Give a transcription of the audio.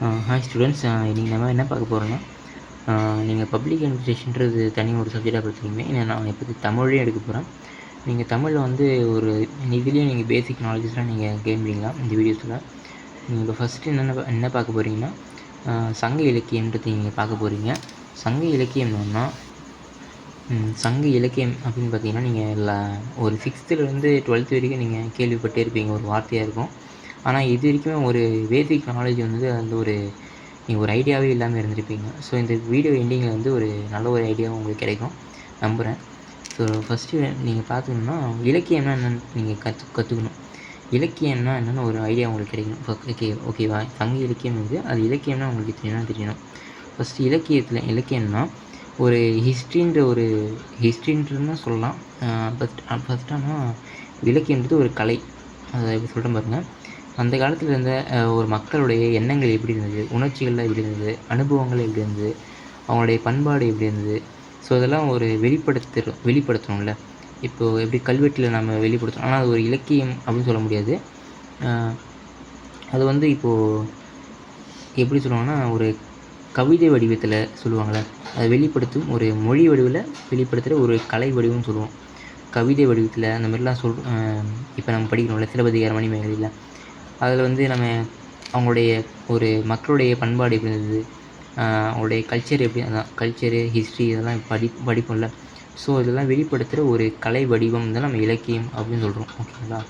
Hi students, இன்றைக்கி நம்ம என்ன பார்க்க போகிறோன்னா, நீங்கள் பப்ளிக் அட்மினிஸ்ட்ரேஷன்றது தனி ஒரு சப்ஜெக்டாக படிச்சிருக்கீங்க. நான் இப்போ தமிழையும் எடுக்க போகிறேன். நீங்கள் தமிழில் வந்து ஒரு இதுலேயும் நீங்கள் பேசிக் நாலேஜஸ்லாம் நீங்கள் கெயின் பண்ணிக்கலாம் இந்த வீடியோஸில். நீங்கள் இப்போ ஃபஸ்ட்டு என்ன பார்க்க போகிறீங்கன்னா, சங்க இலக்கியன்றது நீங்கள் பார்க்க போகிறீங்க. சங்க இலக்கியம் என்னன்னா, சங்க இலக்கியம் அப்படின்னு பார்த்தீங்கன்னா, நீங்கள் ஒரு 6th-லேருந்து 12th வரைக்கும் நீங்கள் கேள்விப்பட்டே இருப்பீங்க, ஒரு வார்த்தையாக இருக்கும். ஆனால் இது வரைக்குமே ஒரு பேசிக் நாலேஜ் வந்து அந்த நீங்கள் ஒரு ஐடியாவே இல்லாமல் இருந்திருப்பீங்க. ஸோ இந்த வீடியோ எண்டிங்கில் வந்து ஒரு நல்ல ஒரு ஐடியாவும் உங்களுக்கு கிடைக்கும் நம்புகிறேன். ஸோ ஃபஸ்ட்டு நீங்கள் பார்த்திங்கன்னா, இலக்கியம்னா என்னென்னு நீங்கள் கற்றுக்கணும். இலக்கியம்னா என்னென்னு ஒரு ஐடியா உங்களுக்கு கிடைக்கணும். ஓகேவா? சங்க இலக்கியம் வந்து அது இலக்கியம்னா உங்களுக்கு தெரியணும். ஃபஸ்ட்டு இலக்கியம்னா ஒரு ஹிஸ்ட்ரின்றதுன்னு சொல்லலாம். ஃபஸ்ட் ஆனால் இலக்கியன்றது ஒரு கலை. அதை எப்படி சொல்கிறேன் பாருங்கள். அந்த காலத்தில் இருந்த ஒரு மக்களுடைய எண்ணங்கள் எப்படி இருந்தது, உணர்ச்சிகள்லாம் எப்படி இருந்தது, அனுபவங்கள் எப்படி இருந்தது, அவங்களுடைய பண்பாடு எப்படி இருந்தது. ஸோ அதெல்லாம் ஒரு வெளிப்படுத்தணும்ல. இப்போது எப்படி கல்வெட்டில் நம்ம வெளிப்படுத்தணும், ஆனால் அது ஒரு இலக்கியம் அப்படின்னு சொல்ல முடியாது. அது வந்து இப்போது எப்படி சொல்லுவாங்கன்னா, ஒரு கவிதை வடிவத்தில் சொல்லுவாங்கள்ல, அதை வெளிப்படுத்தும் ஒரு மொழி வடிவில் வெளிப்படுத்துகிற ஒரு கலை வடிவம்னு சொல்லுவோம். கவிதை வடிவத்தில் அந்த மாதிரிலாம் இப்போ நம்ம படிக்கணும்ல, சிலப்பதிகாரம், மணிமேகலையில். அதில் வந்து நம்ம அவங்களுடைய ஒரு மக்களுடைய பண்பாடு எப்படி இருந்தது, அவங்களுடைய கல்ச்சர் எப்படி, அதான் கல்ச்சரு, ஹிஸ்ட்ரி இதெல்லாம் படிப்போம்ல. ஸோ இதெல்லாம் வெளிப்படுத்துகிற ஒரு கலை வடிவம் தான் நம்ம இலக்கியம் அப்படின்னு சொல்கிறோம். ஓகேங்களா?